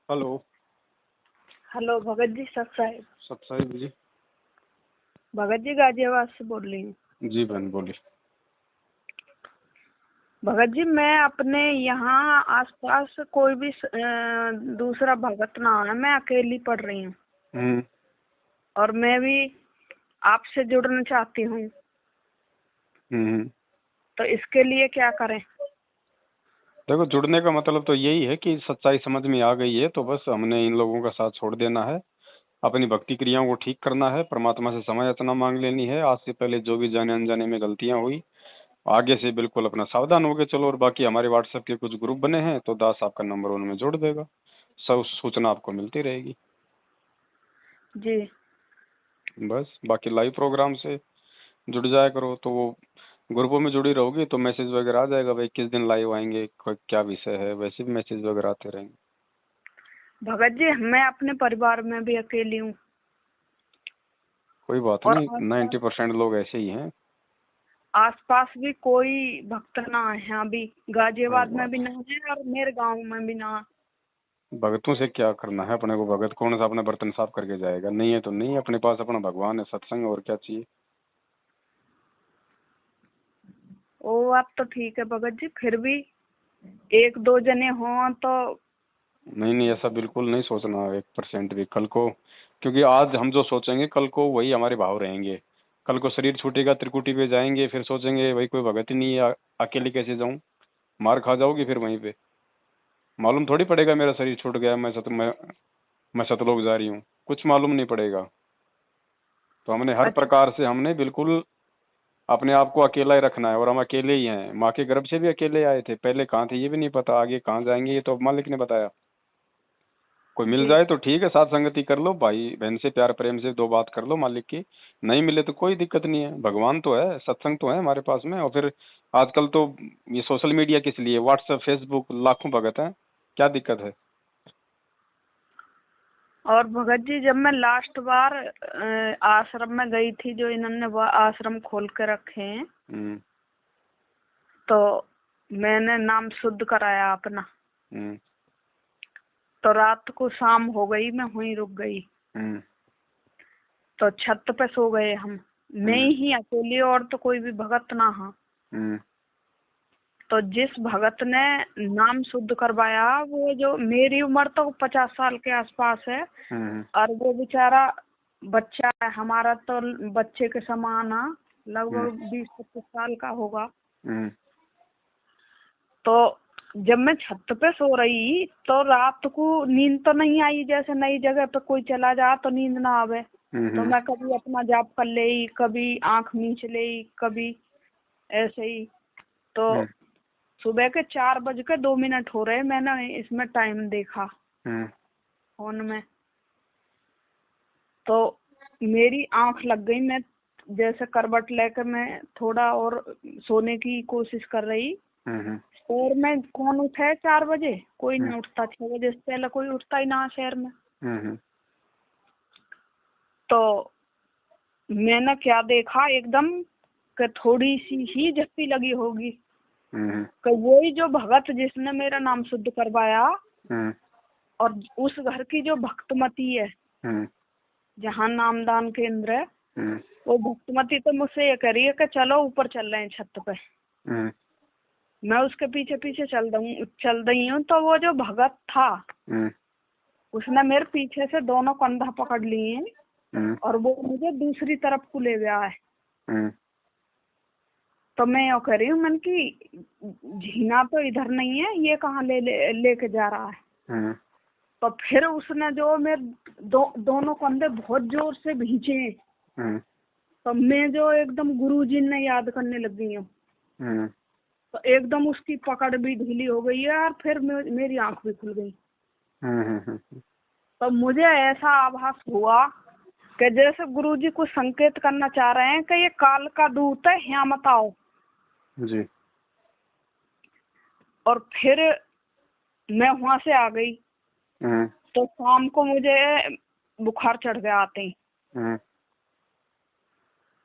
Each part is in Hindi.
हेलो। हेलो भगत जी, सत साहिब। सत साहिब जी। भगत जी गाजियाबाद से बोल रही हूँ। जी बहन बोलिए। भगत जी, मैं अपने यहाँ आसपास कोई भी दूसरा भगत ना है, मैं अकेली पढ़ रही हूँ। और मैं भी आपसे जुड़ना चाहती हूँ। तो इसके लिए क्या करें? देखो, जुड़ने का मतलब तो यही है कि सच्चाई समझ में आ गई है तो बस हमने इन लोगों का साथ छोड़ देना है, अपनी भक्ति क्रियाओं को ठीक करना है, परमात्मा से समय याचना मांग लेनी है। आज से पहले जो भी जाने अनजाने में गलतियां हुई, आगे से बिल्कुल अपना सावधान होके चलो। और बाकी हमारे व्हाट्सएप के कुछ ग्रुप बने हैं तो दास आपका नंबर उनमें जोड़ देगा, सब सूचना आपको मिलती रहेगी जी। बस बाकी लाइव प्रोग्राम से जुड़ जाया करो, तो वो ग्रुपों में जुड़ी रहोगी तो मैसेज वगैरह आ जाएगा, भाई किस दिन लाइव आएंगे, क्या विषय है, वैसे भी मैसेज वगैरह आते रहेंगे। भगत जी, मैं अपने परिवार में भी अकेली हूँ। कोई बात नहीं, 90% लोग ऐसे ही हैं। आसपास भी कोई भक्त ना है, यहाँ भी गाजियाबाद में भी ना है और मेरे गांव में भी ना। भगतों से क्या करना है अपने को? भगत कौन सा अपने बर्तन साफ करके जाएगा? नहीं है तो नहीं, अपने पास अपना भगवान है, सत्संग, और क्या चाहिए। वो बात तो ठीक है भगत जी, फिर भी एक दो जने हों तो। नहीं, ऐसा बिल्कुल नहीं सोचना 1% भी कल को, क्योंकि आज हम जो सोचेंगे कल को वही हमारे भाव रहेंगे। कल को शरीर छूटेगा, त्रिकुटी पे जाएंगे, फिर सोचेंगे भाई कोई भगत ही नहीं है, अकेले कैसे जाऊं, मार खा जाओगी फिर वहीं पे। मालूम थोड़ी पड़ेगा मेरा शरीर छूट गया, मैं सतलोक जा रही हूँ, कुछ मालूम नहीं पड़ेगा। तो हमने हर प्रकार से हमने बिल्कुल अपने आप को अकेला ही रखना है, और हम अकेले ही हैं। माँ के गर्भ से भी अकेले आए थे, पहले कहाँ थे ये भी नहीं पता, आगे कहाँ जाएंगे ये तो मालिक ने बताया। कोई मिल जाए तो ठीक है, साथ संगति कर लो, भाई बहन से प्यार प्रेम से 2 बात कर लो मालिक की। नहीं मिले तो कोई दिक्कत नहीं है, भगवान तो है, सत्संग तो है हमारे पास में। और फिर आजकल तो ये सोशल मीडिया किस लिए, व्हाट्सएप फेसबुक, लाखों भगत हैं, क्या दिक्कत है। और भगत जी, जब मैं लास्ट बार आश्रम में गई थी, जो इन्होंने वो आश्रम खोल के रखे हैं, तो मैंने नाम शुद्ध कराया अपना। तो रात को शाम हो गई, मैं वहीं रुक गई। तो छत पे सो गए हम, मैं ही अकेली, और तो कोई भी भगत ना हा। तो जिस भगत ने नाम शुद्ध करवाया, वो जो मेरी उम्र तो 50 साल के आसपास है, और वो बेचारा बच्चा है, हमारा तो बच्चे के समान है, लगभग 20-25 साल का होगा। तो जब मैं छत पे सो रही तो रात को नींद तो नहीं आई, जैसे नई जगह पे कोई चला जा तो नींद ना आवे। तो मैं कभी अपना जाप कर ले, कभी आंख मीच ले, कभी ऐसे ही। तो सुबह के 4:02 हो रहे, मैंने इसमें टाइम देखा फोन में, तो मेरी आंख लग गई। मैं जैसे करवट लेकर मैं थोड़ा और सोने की कोशिश कर रही, और मैं कौन उठे 4 बजे, कोई नहीं उठता। 6 बजे से पहले कोई उठता ही ना शहर में। तो मैंने क्या देखा, एकदम कि थोड़ी सी ही झप्पी लगी होगी, कि वही जो भगत जिसने मेरा नाम शुद्ध करवाया, और उस घर की जो भक्तमती है, जहाँ नामदान केंद्र है, वो भक्तमती तो मुझसे ये कह रही है कि चलो ऊपर चल रहे हैं छत पे। मैं उसके पीछे पीछे चल रही हूँ। तो वो जो भगत था, उसने मेरे पीछे से दोनों कंधा पकड़ लिए और वो मुझे दूसरी तरफ को ले गया है। तो मैं यो कह रही हूँ, मन की झीना तो इधर नहीं है, ये कहाँ लेके जा रहा है। तो फिर उसने जो मेरे दोनों कंधे बहुत जोर से भींचे, तो मैं जो एकदम गुरुजी ने याद करने लग गई हूँ। तो एकदम उसकी पकड़ भी ढीली हो गई है, और फिर मेरी आंख भी खुल गई। तो मुझे ऐसा आभास हुआ कि जैसे गुरुजी कुछ संकेत करना चाह रहे हैं कि ये काल का दूत है, यहाँ मत आओ जी। और फिर मैं वहां से आ गई। तो शाम को मुझे बुखार चढ़ गया आते ही।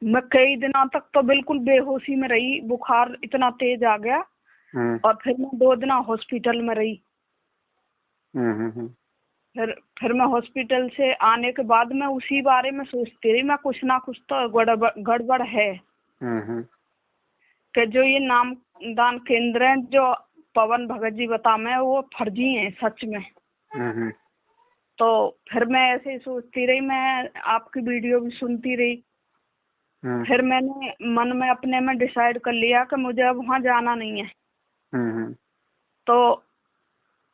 मैं कई दिनों तक तो बिल्कुल बेहोशी में रही, बुखार इतना तेज आ गया। और फिर मैं 2 दिन हॉस्पिटल में रही। फिर मैं हॉस्पिटल से आने के बाद मैं उसी बारे में सोचती रही, मैं कुछ ना कुछ तो गड़बड़ है कि जो ये नामदान केंद्र है जो पवन भगत जी बता मैं वो फर्जी है सच में। तो फिर मैं ऐसे ही सोचती रही, मैं आपकी वीडियो भी सुनती रही। फिर मैंने मन में अपने में डिसाइड कर लिया कि मुझे अब वहाँ जाना नहीं है। तो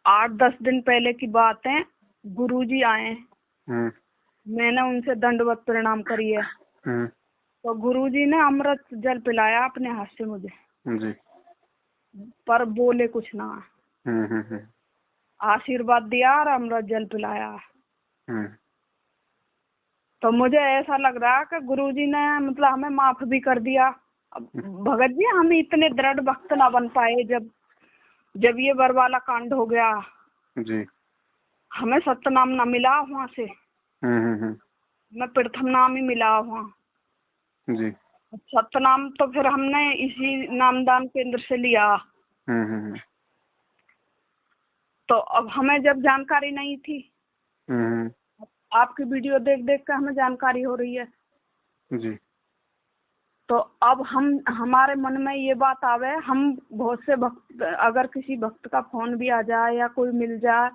8-10 दिन पहले की बात है, गुरुजी आए, मैंने उनसे दंडवत प्रणाम करी है। तो गुरुजी ने अमृत जल पिलाया अपने हाथ से मुझे जी। पर बोले कुछ ना, आशीर्वाद दिया और अमृत जल पिलाया। तो मुझे ऐसा लग रहा कि गुरुजी ने मतलब हमें माफ भी कर दिया। अब भगत जी हम इतने दृढ़ भक्त ना बन पाए जब ये बरवाला कांड हो गया जी, हमें सत्यनाम ना मिला वहाँ से। मैं प्रथम नाम ही मिला वहाँ जी। सत्यनाम तो फिर हमने इसी नामदान केंद्र से लिया। तो अब हमें जब जानकारी नहीं थी, आपकी वीडियो देख देख कर हमें जानकारी हो रही है जी। तो अब हमारे मन में ये बात आवे, हम बहुत से भक्त, अगर किसी भक्त का फोन भी आ जाए या कोई मिल जाए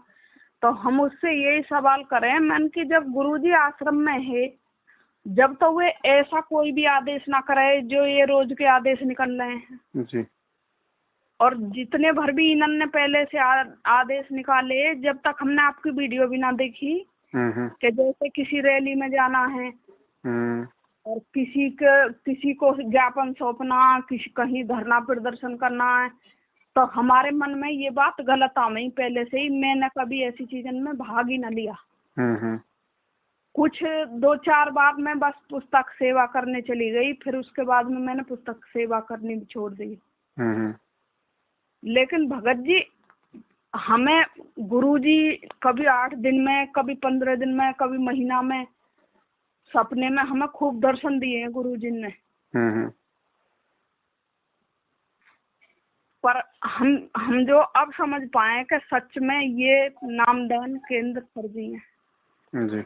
तो हम उससे यही सवाल करें मन कि जब गुरुजी आश्रम में है, जब तो वे ऐसा कोई भी आदेश ना करे जो ये रोज के आदेश निकल रहे हैं जी। और जितने भर भी इन्होंने पहले से आदेश निकाले, जब तक हमने आपकी वीडियो भी ना देखी कि जैसे किसी रैली में जाना है और किसी को ज्ञापन सौंपना, किसी कहीं धरना प्रदर्शन करना है, तो हमारे मन में ये बात गलत आ गई पहले से ही। मैंने कभी ऐसी चीजों में भाग ही न लिया। कुछ 2-4 बार मैं बस पुस्तक सेवा करने चली गई, फिर उसके बाद में मैंने पुस्तक सेवा करनी भी छोड़ दी। लेकिन भगत जी हमें गुरुजी कभी 8 दिन में, कभी 15 दिन में, कभी महीना में, सपने में हमें खूब दर्शन दिए हैं गुरुजी ने। पर हम जो अब समझ पाए कि सच में ये नामदान केंद्र फर्जी है जी।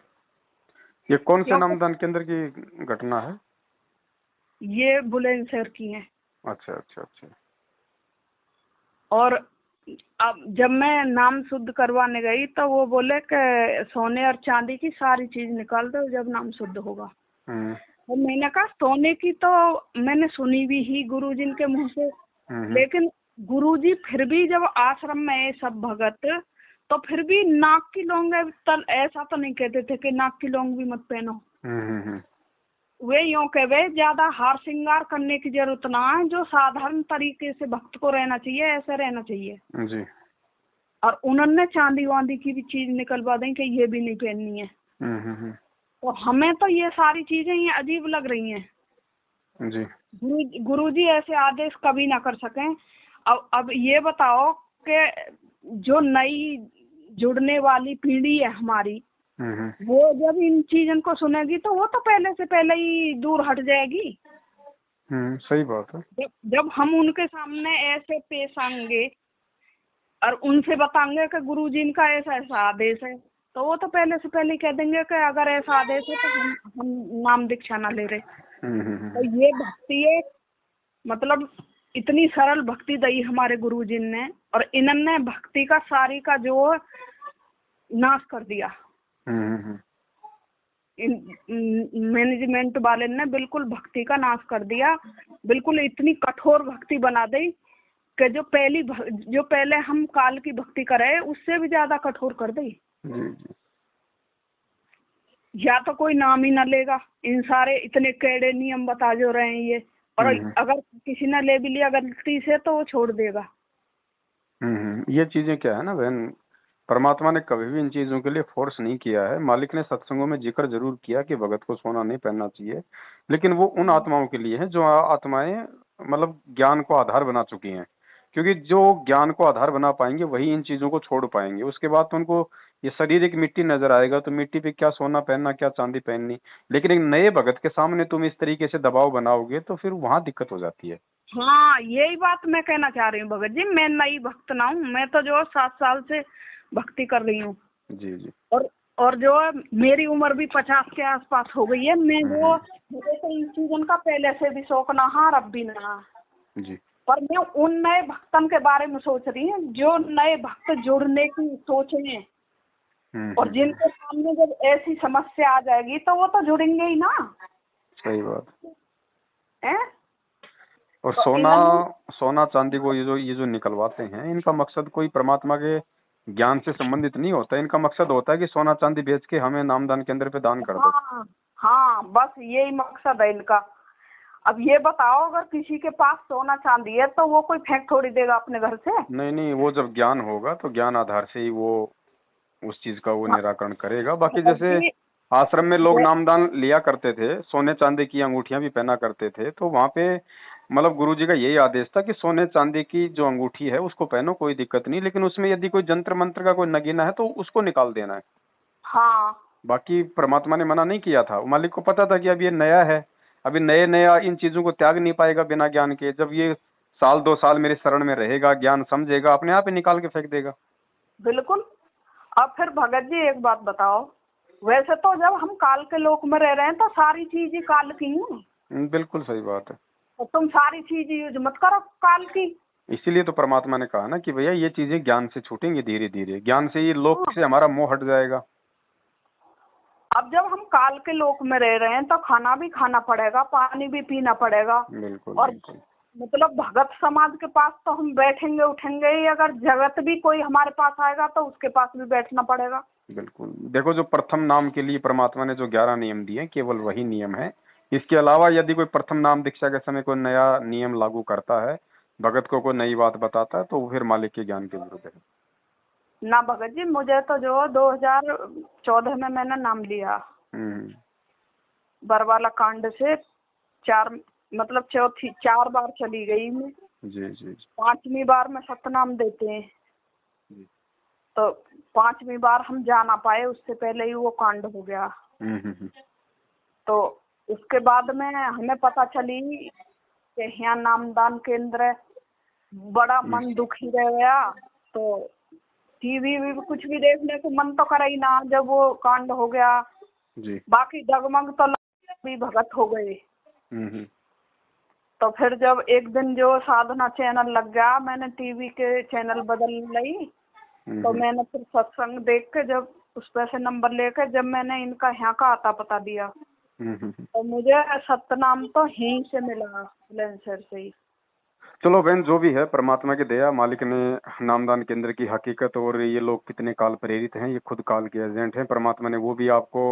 ये कौन से नामदान केंद्र की घटना है? ये बुलंदशहर की है। अच्छा अच्छा अच्छा। और अब जब मैं नाम शुद्ध करवाने गई तो वो बोले कि सोने और चांदी की सारी चीज निकाल दो जब नाम शुद्ध होगा। तो मैंने कहा सोने की तो मैंने सुनी भी ही गुरुजी के मुंह से, लेकिन गुरुजी फिर भी जब आश्रम में सब भगत, तो फिर भी नाक की लौंग ऐसा तो नहीं कहते थे कि नाक की लौंग भी मत पहनो। वे यूँ कहे ज्यादा हार श्रृंगार करने की जरूरत ना है, जो साधारण तरीके से भक्त को रहना चाहिए ऐसे रहना चाहिए जी। और उन्होंने चांदी वांदी की भी चीज निकलवा दें कि ये भी नहीं पहननी है। तो हमें तो ये सारी चीजें ये अजीब लग रही हैं जी। गुरुजी ऐसे आदेश कभी ना कर सकें। अब ये बताओ कि जो नई जुड़ने वाली पीढ़ी है हमारी, वो जब इन चीजों को सुनेगी तो वो तो पहले से पहले ही दूर हट जाएगी। सही बात है। जब हम उनके सामने ऐसे पेश आएंगे और उनसे बताएंगे कि गुरुजी का ऐसा ऐसा आदेश है, तो वो तो पहले से पहले कह देंगे कि अगर ऐसा आदेश है तो हम नाम दीक्षा ना ले रहे। तो ये भक्ति है, मतलब इतनी सरल भक्ति दी हमारे गुरुजी ने, और इन्होंने भक्ति का सारी का जो नाश कर दिया। मैनेजमेंट वाले ने बिल्कुल भक्ति का नाश कर दिया, बिल्कुल इतनी कठोर भक्ति बना दी कि जो पहले हम काल की भक्ति करे उससे भी ज्यादा कठोर कर दी। या तो कोई नाम ही ना लेगा, इन सारे इतने कड़े नियम बता जो रहे हैं ये, और अगर किसी ने ले भी लिया गलती से तो वो छोड़ देगा। ये चीजें क्या है ना बहन, परमात्मा ने कभी भी इन चीजों के लिए फोर्स नहीं किया है। मालिक ने सत्संगों में जिक्र जरूर किया कि भगत को सोना नहीं पहनना चाहिए, लेकिन वो उन आत्माओं के लिए है जो आत्माएं मतलब ज्ञान को आधार बना चुकी हैं, क्योंकि जो ज्ञान को आधार बना पाएंगे वही इन चीजों को छोड़ पाएंगे। उसके बाद तो उनको ये शरीर एक मिट्टी नजर आएगा, तो मिट्टी पे क्या सोना पहनना क्या चांदी पहननी। लेकिन एक नए भगत के सामने तुम इस तरीके से दबाव बनाओगे तो फिर वहां दिक्कत हो जाती है। हाँ, यही बात मैं कहना चाह रही हूँ भगत जी। मैं नई भक्त ना हूँ, मैं तो जो 7 साल से भक्ति कर रही हूँ। जी जी। और जो है मेरी उम्र भी 50 के आसपास हो गई है। मैं जो मुझे तो इन चीजों का पहले से भी शौक ना हा, अब भी ना जी। पर मैं उन नए भक्तन के बारे में सोच रही हूँ जो नए भक्त जुड़ने की सोच है, और जिनके सामने जब ऐसी समस्या आ जाएगी तो वो तो जुड़ेंगे ही ना। सही बात है। और तो सोना चांदी को ये जो निकलवाते हैं, इनका मकसद कोई परमात्मा के ज्ञान से संबंधित नहीं होता। इनका मकसद होता है कि सोना चांदी बेच के हमें नामदान केंद्र पे दान कर दो। हाँ हाँ, बस यही मकसद है इनका। अब ये बताओ, अगर किसी के पास सोना चांदी है तो वो कोई फेंक थोड़ी देगा अपने घर से। नहीं नहीं, वो जब ज्ञान होगा तो ज्ञान आधार से ही वो उस चीज का वो निराकरण करेगा। बाकी जैसे आश्रम में लोग नामदान लिया करते थे, सोने चांदी की अंगूठियां भी पहना करते थे, तो वहां पे मतलब गुरुजी का यही आदेश था कि सोने चांदी की जो अंगूठी है उसको पहनो, कोई दिक्कत नहीं, लेकिन उसमें यदि कोई जंत्र मंत्र का कोई नगीना है तो उसको निकाल देना है। हाँ, बाकी परमात्मा ने मना नहीं किया था। मालिक को पता था कि अब ये नया है, अभी नए नया इन चीजों को त्याग नहीं पाएगा बिना ज्ञान के। जब ये 1-2 साल मेरे शरण में रहेगा, ज्ञान समझेगा, अपने आप ही निकाल के फेंक देगा। बिल्कुल। अब फिर भगत जी एक बात बताओ, वैसे तो जब हम काल के लोक में रह रहे हैं तो सारी चीज ही काल की हैं। बिल्कुल सही बात है। तो तुम सारी चीज यूज मत करो काल की। इसीलिए तो परमात्मा ने कहा ना कि भैया ये चीजें ज्ञान से छूटेंगी धीरे धीरे, ज्ञान से ये लोक से हमारा मोह हट जाएगा। अब जब हम काल के लोक में रह रहे हैं तो खाना भी खाना पड़ेगा, पानी भी पीना पड़ेगा। बिल्कुल और बिल्कुल। मतलब भगत समाज के पास तो हम बैठेंगे उठेंगे ही, अगर जगत भी कोई हमारे पास आएगा तो उसके पास भी बैठना पड़ेगा। बिल्कुल। देखो, जो प्रथम नाम के लिए परमात्मा ने जो 11 नियम दिए, केवल वही नियम है। इसके अलावा यदि कोई प्रथम नाम दीक्षा के समय कोई नया नियम लागू करता है, भगत को कोई नई बात बताता है, तो वो फिर मालिक के ज्ञान के विरुद्ध है। ना भगत जी, मुझे तो जो 2014 में मैंने नाम लिया, बरवाला कांड से 4 बार चली गई मैं। जी जी जी। 5वीं बार में सतनाम देते हैं तो 5वीं बार हम जा ना पाए, उससे पहले ही वो कांड हो गया। तो उसके बाद में हमें पता चली कि यहाँ नामदान केंद्र, बड़ा मन दुखी रह गया। तो टीवी भी कुछ भी देखने को मन तो करे ही ना जब वो कांड हो गया जी। बाकी डगमग तो भी भगत हो गए। तो फिर जब एक दिन जो साधना चैनल लग गया, मैंने टीवी के चैनल बदल ली। तो मैंने फिर सत्संग देख के जब उस पर से नंबर लेकर जब मैंने इनका यहाँ का आता पता दिया, तो मुझे सतनाम तो यहीं से मिला, बुलंदशहर से ही। चलो बहन, जो भी है परमात्मा की दया, मालिक ने नामदान केंद्र की हकीकत और ये लोग कितने काल प्रेरित हैं, ये खुद काल के एजेंट हैं, परमात्मा ने वो भी आपको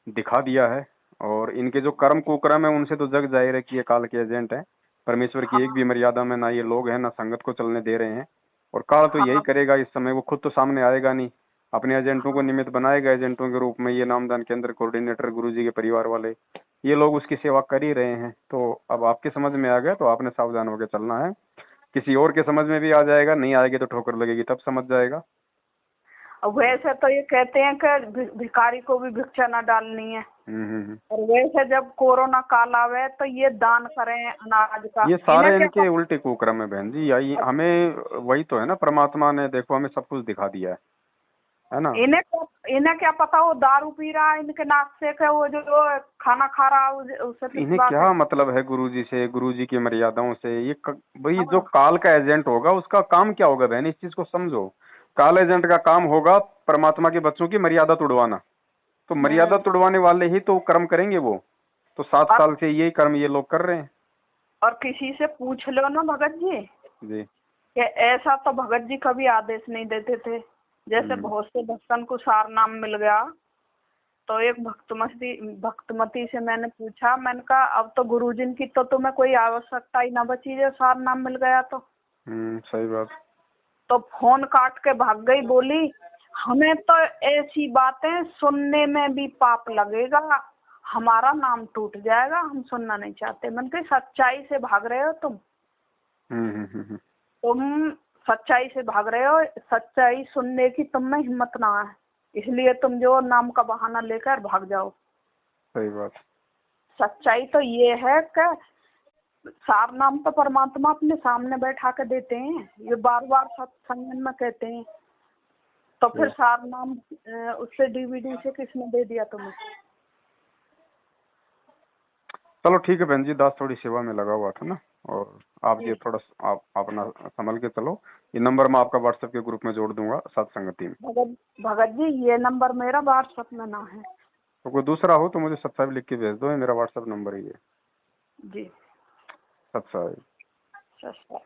दिखा दिया है। और इनके जो कर्म कुकर्म है उनसे तो जग जाहिर है कि ये काल के एजेंट हैं। परमेश्वर की एक भी मर्यादा में ना ये लोग हैं, ना संगत को चलने दे रहे हैं। और काल तो यही करेगा इस समय, वो खुद तो सामने आएगा नहीं, अपने एजेंटों को निमित्त बनाएगा एजेंटों के रूप में। ये नामदान केंद्र कोऑर्डिनेटर गुरुजी के परिवार वाले, ये लोग उसकी सेवा कर ही रहे हैं। तो अब आपके समझ में आ गया तो आपने सावधान होकर चलना है। किसी और के समझ में भी आ जाएगा, नहीं आएगी तो ठोकर लगेगी, तब समझ जाएगा। वैसे तो ये कहते हैं कि भिखारी को भी भिक्षा न डालनी है। और वैसे जब कोरोना काल आवे तो ये दान करें अनाज का। ये सारे इनके उल्टे कुक्रम है बहन जी। यही हमें, वही तो है ना, परमात्मा ने देखो हमें सब कुछ दिखा दिया है ना। इन्हें क्या पता वो दारू पी रहा है इनके नाक से, कि वो जो खाना खा रहा है उससे इन्हें क्या मतलब है गुरुजी से, गुरुजी की मर्यादाओं से। ये भाई जो काल का एजेंट होगा उसका काम क्या होगा बहन, इस चीज को समझो। काल एजेंट का काम होगा परमात्मा के बच्चों की मर्यादा तोड़वाना। तो मर्यादा तोड़वाने वाले ही तो कर्म करेंगे वो। तो 7 साल से यही कर्म ये लोग कर रहे हैं। और किसी से पूछ लो ना भगत जी कि ऐसा तो भगत जी कभी आदेश नहीं देते थे। जैसे बहुत से भक्तन को सार नाम मिल गया, तो एक भक्तमती से मैंने पूछा, मैंने कहा अब तो गुरुजी की तो तुम्हें कोई आवश्यकता ही ना बची जो सार नाम मिल गया तो। सही बात। तो फोन काट के भाग गई, बोली हमें तो ऐसी बातें सुनने में भी पाप लगेगा, हमारा नाम टूट जाएगा, हम सुनना नहीं चाहते। मैंने कहा सच्चाई से भाग रहे हो तुम सच्चाई से भाग रहे हो, सच्चाई सुनने की तुम में हिम्मत ना है, इसलिए तुम जो नाम का बहाना लेकर भाग जाओ। सही बात। सच्चाई तो ये है कि सार नाम तो परमात्मा अपने सामने बैठा के देते हैं, ये बार बार सत्संग में कहते हैं। तो फिर सार नाम उससे डीवीडी से किसने दे दिया तुम्हें? चलो ठीक है बहन जी, दास थोड़ी सेवा में लगा हुआ था ना, और आप ये थोड़ा आप अपना संभल के चलो। ये नंबर मैं आपका व्हाट्सएप के ग्रुप में जोड़ दूंगा सत्संगति में। भगत जी ये नंबर मेरा व्हाट्सएप में ना है। तो कोई दूसरा हो तो मुझे सत्साई लिख के भेज दो, ये मेरा व्हाट्सएप नंबर ही है जी। सत्साई। सत्साई।